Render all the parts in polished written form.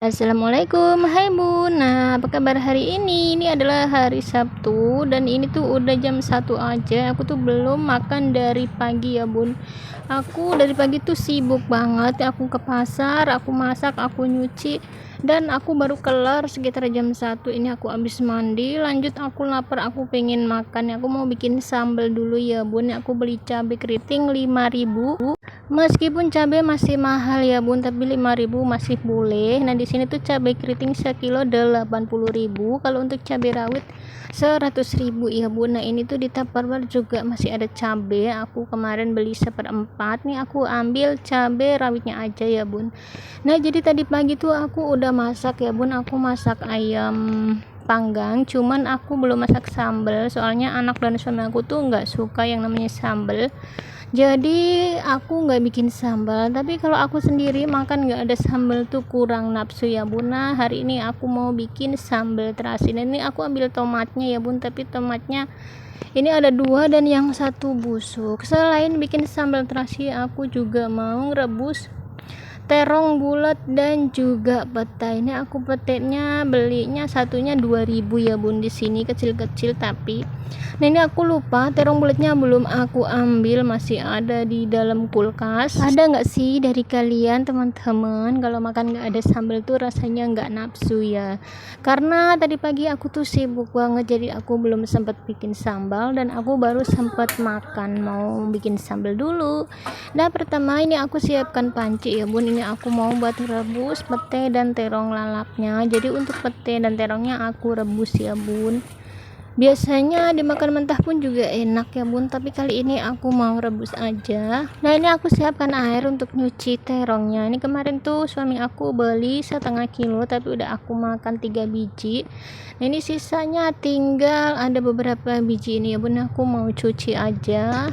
Assalamualaikum, hai Bun. Nah, apa kabar hari ini? Ini adalah hari Sabtu dan ini tuh udah jam 1 aja. Aku tuh belum makan dari pagi ya Bun. Aku dari pagi tuh sibuk banget. Aku ke pasar, aku masak, aku nyuci, dan aku baru kelar sekitar jam 1. Ini aku habis mandi, lanjut aku lapar, aku pengen makan. Aku mau bikin sambal dulu ya Bun. Aku beli cabai keriting 5.000. Meskipun cabai masih mahal ya Bun, tapi 5.000 masih boleh. Nah, di sini tuh cabai keriting sekilo 80.000. Kalau untuk cabai rawit 100.000 ya Bun. Nah, ini tuh di Tupperware juga masih ada cabai. Aku kemarin beli seperempat. Nih aku ambil cabai rawitnya aja ya Bun. Nah, jadi tadi pagi tuh aku udah masak ya Bun. Aku masak ayam panggang, cuman aku belum masak sambal soalnya anak dan suami aku tuh nggak suka yang namanya sambal, jadi aku nggak bikin sambal. Tapi kalau aku sendiri makan nggak ada sambal tuh kurang nafsu ya Bun. Nah, hari ini aku mau bikin sambal terasi. Dan ini aku ambil tomatnya ya Bun, tapi tomatnya ini ada 2 dan yang satu busuk. Selain bikin sambal terasi, aku juga mau rebus terong bulat dan juga petai. Ini aku petainya belinya satunya 2.000 ya Bun, di sini kecil-kecil. Tapi nah, ini aku lupa terong bulatnya belum aku ambil, masih ada di dalam kulkas. Ada nggak sih dari kalian teman-teman kalau makan nggak ada sambal tuh rasanya nggak nafsu ya? Karena tadi pagi aku tuh sibuk banget, jadi aku belum sempat bikin sambal dan aku baru sempat makan. Mau bikin sambal dulu. Nah, pertama ini aku siapkan panci ya Bun. Ini aku mau buat rebus pete dan terong lalapnya. Jadi untuk pete dan terongnya aku rebus ya Bun. Biasanya dimakan mentah pun juga enak ya Bun, tapi kali ini aku mau rebus aja. Nah, ini aku siapkan air untuk nyuci terongnya. Ini kemarin tuh suami aku beli 1/2 kilo, tapi udah aku makan 3 biji. Nah, ini sisanya tinggal ada beberapa biji ini ya Bun, aku mau cuci aja.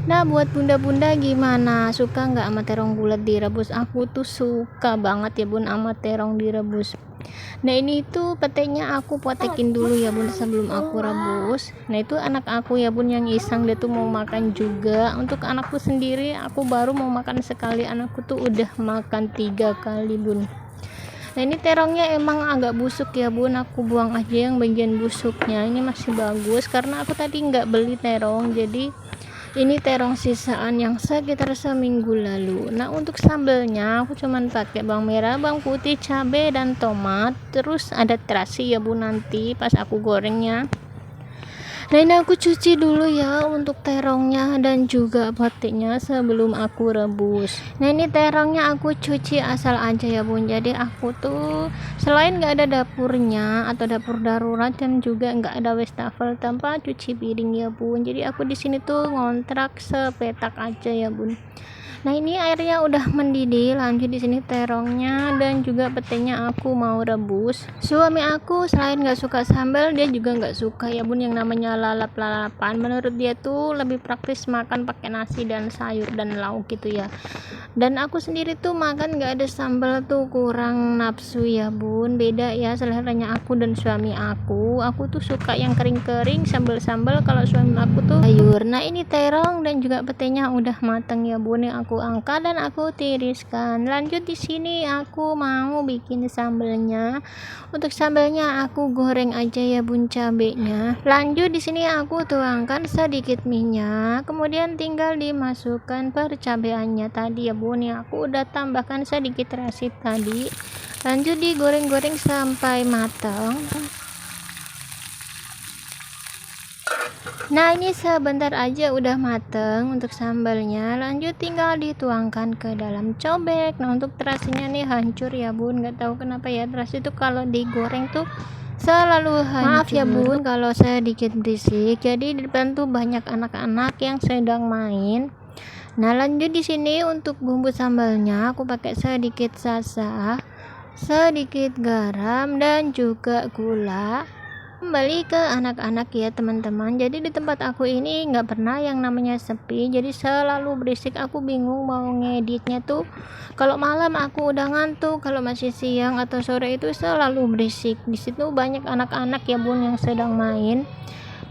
Nah, buat bunda-bunda gimana? Suka nggak sama terong bulat direbus? Aku tuh suka banget ya Bun sama terong direbus. Nah, ini tuh petenya aku potekin dulu ya Bun sebelum aku rebus. Nah, itu anak aku ya Bun yang iseng, dia tuh mau makan juga. Untuk anakku sendiri aku baru mau makan sekali, anakku tuh udah makan 3 kali Bun. Nah, ini terongnya emang agak busuk ya Bun, aku buang aja yang bagian busuknya. Ini masih bagus karena aku tadi nggak beli terong, jadi ini terong sisaan yang sekitar seminggu lalu. Nah, untuk sambelnya aku cuman pakai bawang merah, bawang putih, cabai dan tomat. Terus ada terasi ya Bun nanti pas aku gorengnya. Nah, ini aku cuci dulu ya untuk terongnya dan juga petenya sebelum aku rebus. Nah, ini terongnya aku cuci asal aja ya Bun. Jadi aku tuh selain nggak ada dapurnya atau dapur darurat, dan juga nggak ada wastafel tanpa cuci piring ya Bun. Jadi aku di sini tuh ngontrak sepetak aja ya Bun. Nah, ini airnya udah mendidih. Lanjut di sini terongnya dan juga petenya aku mau rebus. Suami aku selain nggak suka sambal, dia juga nggak suka ya Bun yang namanya lalap-lalapan. Menurut dia tuh lebih praktis makan pakai nasi dan sayur dan lauk gitu ya. Dan aku sendiri tuh makan nggak ada sambal tuh kurang nafsu ya Bun. Beda ya seleranya aku dan suami aku. Aku tuh suka yang kering-kering, sambal-sambal. Kalau suami aku tuh sayur. Nah, ini terong dan juga petenya udah mateng ya Bun. Yang aku angkat dan aku tiriskan. Lanjut di sini aku mau bikin sambalnya. Untuk sambalnya aku goreng aja ya Bun cabenya. Lanjut di sini aku tuangkan sedikit minyak. Kemudian tinggal dimasukkan percabeannya tadi ya Bun. Yang aku udah tambahkan sedikit terasi tadi. Lanjut digoreng-goreng sampai matang. Nah, ini sebentar aja udah mateng untuk sambalnya. Lanjut tinggal dituangkan ke dalam cobek. Nah, untuk terasinya nih hancur ya Bun. Gak tahu kenapa ya, terasi itu kalau digoreng tuh selalu hancur. Maaf ya Bun kalau sedikit berisik. Jadi di depan tuh banyak anak-anak yang sedang main. Nah, lanjut di sini untuk bumbu sambalnya aku pakai sedikit sasa, sedikit garam dan juga gula. Kembali ke anak-anak ya teman-teman. Jadi di tempat aku ini nggak pernah yang namanya sepi, jadi selalu berisik. Aku bingung mau ngeditnya tuh. Kalau malam aku udah ngantuk, kalau masih siang atau sore itu selalu berisik. Di situ banyak anak-anak ya Bun yang sedang main.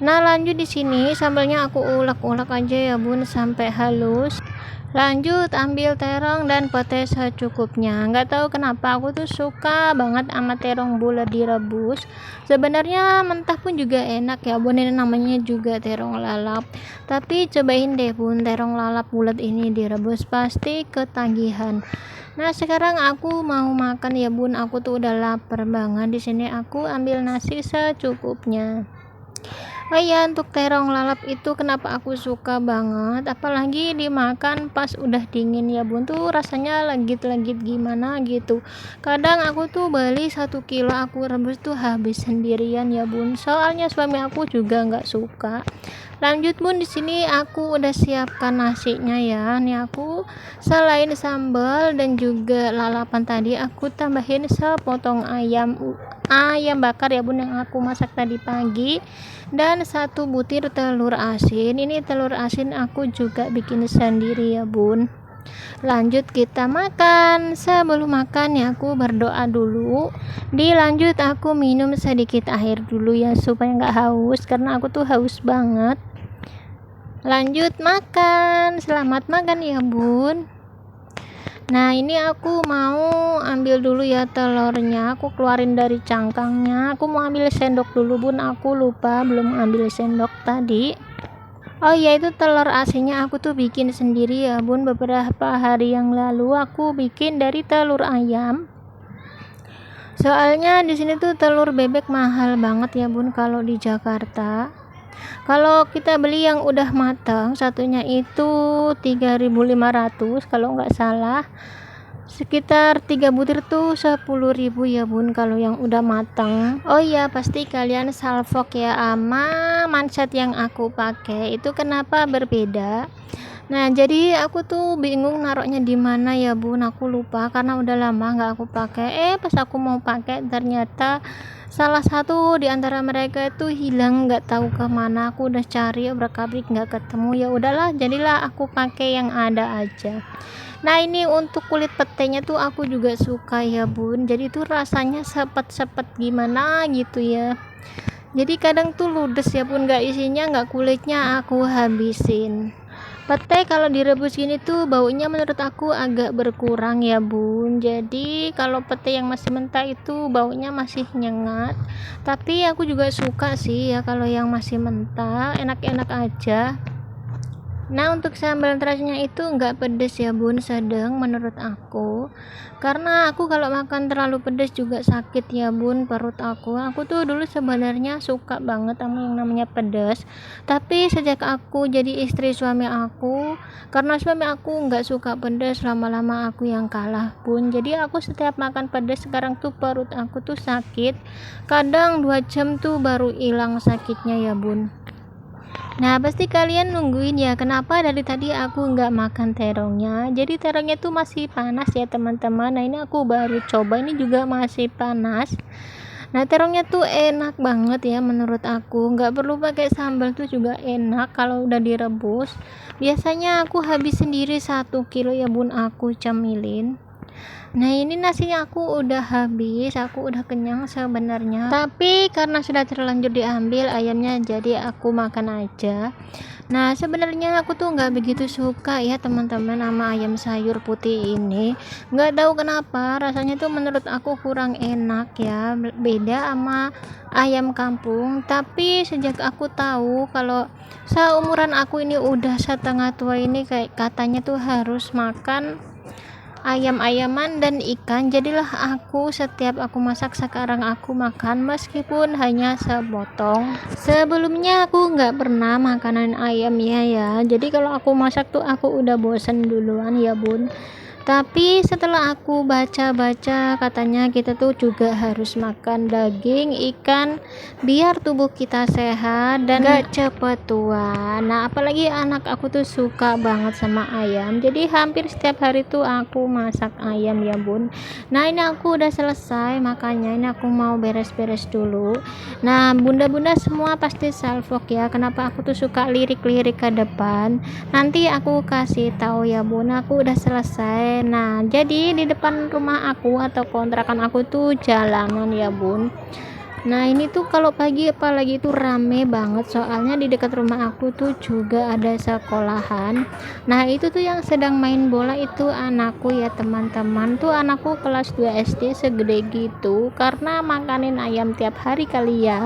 Nah, lanjut di sini sambalnya aku ulek-ulek aja ya Bun sampai halus. Lanjut ambil terong dan pete secukupnya. Nggak tahu kenapa aku tuh suka banget sama terong bulat direbus. Sebenarnya mentah pun juga enak ya bun, ini namanya juga terong lalap. Tapi cobain deh bun, terong lalap bulat ini direbus pasti ketagihan. Nah sekarang aku mau makan ya bun, aku tuh udah lapar banget. Di sini aku ambil nasi secukupnya. Oh iya, untuk terong lalap itu kenapa aku suka banget, apalagi dimakan pas udah dingin ya bun, tuh rasanya legit-legit gimana gitu. Kadang aku tuh beli 1 kilo aku rebus tuh habis sendirian ya bun, soalnya suami aku juga nggak suka. Lanjut bun, di sini aku udah siapkan nasinya ya. Nih aku selain sambal dan juga lalapan tadi, aku tambahin sepotong ayam bakar ya bun yang aku masak tadi pagi, dan 1 butir telur asin. Ini telur asin aku juga bikin sendiri ya bun. Lanjut kita makan. Sebelum makan ya aku berdoa dulu. Dilanjut aku minum sedikit air dulu ya supaya nggak haus, karena aku tuh haus banget. Lanjut makan. Selamat makan ya bun. Nah ini aku mau ambil dulu ya telurnya, aku keluarin dari cangkangnya. Aku mau ambil sendok dulu bun, aku lupa belum ambil sendok tadi. Oh iya, itu telur asinnya aku tuh bikin sendiri ya bun, beberapa hari yang lalu aku bikin dari telur ayam. Soalnya di sini tuh telur bebek mahal banget ya bun kalau di Jakarta. Kalau kita beli yang udah matang, satunya itu 3.500 kalau nggak salah. Sekitar 3 butir tuh 10.000 ya bun kalau yang udah matang. Oh iya, pasti kalian salfok ya sama manset yang aku pakai itu kenapa berbeda. Nah jadi aku tuh bingung naruhnya di mana ya bun, aku lupa karena udah lama nggak aku pakai. Pas aku mau pakai ternyata salah satu di antara mereka itu hilang, nggak tahu kemana. Aku udah cari obrak-abrik nggak ketemu, ya udahlah jadilah aku pakai yang ada aja. Nah ini untuk kulit petenya tuh aku juga suka ya bun, jadi tuh rasanya sepet-sepet gimana gitu ya. Jadi kadang tuh ludes ya bun, nggak isinya nggak kulitnya aku habisin. Pete kalau direbus gini tuh baunya menurut aku agak berkurang ya bun. Jadi kalau pete yang masih mentah itu baunya masih nyengat. Tapi aku juga suka sih ya kalau yang masih mentah, enak-enak aja. Nah untuk sambal terasnya itu nggak pedes ya bun, sedang menurut aku, karena aku kalau makan terlalu pedes juga sakit ya bun perut aku tuh dulu sebenarnya suka banget sama yang namanya pedas, tapi sejak aku jadi istri suami aku, karena suami aku nggak suka pedas, lama-lama aku yang kalah bun. Jadi aku setiap makan pedas sekarang tuh perut aku tuh sakit, kadang 2 jam tuh baru hilang sakitnya ya bun. Nah pasti kalian nungguin ya kenapa dari tadi aku nggak makan terongnya. Jadi terongnya tuh masih panas ya teman-teman. Nah ini aku baru coba, ini juga masih panas. Nah terongnya tuh enak banget ya menurut aku, nggak perlu pakai sambal tuh juga enak kalau udah direbus. Biasanya aku habis sendiri 1 kilo ya bun, aku cemilin. Nah ini nasinya aku udah habis, aku udah kenyang sebenarnya, tapi karena sudah terlanjur diambil ayamnya jadi aku makan aja. Nah sebenarnya aku tuh nggak begitu suka ya teman-teman sama ayam sayur putih ini, nggak tahu kenapa rasanya tuh menurut aku kurang enak ya, beda sama ayam kampung. Tapi sejak aku tahu kalau seumuran aku ini udah setengah tua ini kayak katanya tuh harus makan ayam-ayaman dan ikan, jadilah aku setiap aku masak sekarang aku makan meskipun hanya sepotong. Sebelumnya aku nggak pernah makanan ayam ya, jadi kalau aku masak tuh aku udah bosen duluan ya bun. Tapi setelah aku baca-baca katanya kita tuh juga harus makan daging ikan biar tubuh kita sehat dan gak cepet tua. Nah apalagi anak aku tuh suka banget sama ayam, jadi hampir setiap hari tuh aku masak ayam ya bun. Nah ini aku udah selesai makanya ini aku mau beres-beres dulu. Nah bunda-bunda semua pasti salfok ya kenapa aku tuh suka lirik-lirik ke depan, nanti aku kasih tahu ya bun. Aku udah selesai. Nah jadi di depan rumah aku atau kontrakan aku tuh jalanan ya bun, Nah ini tuh kalau pagi apalagi itu rame banget, soalnya di dekat rumah aku tuh juga ada sekolahan. Nah itu tuh yang sedang main bola itu anakku ya teman-teman, tuh anakku kelas 2 SD segede gitu karena makanin ayam tiap hari kali ya.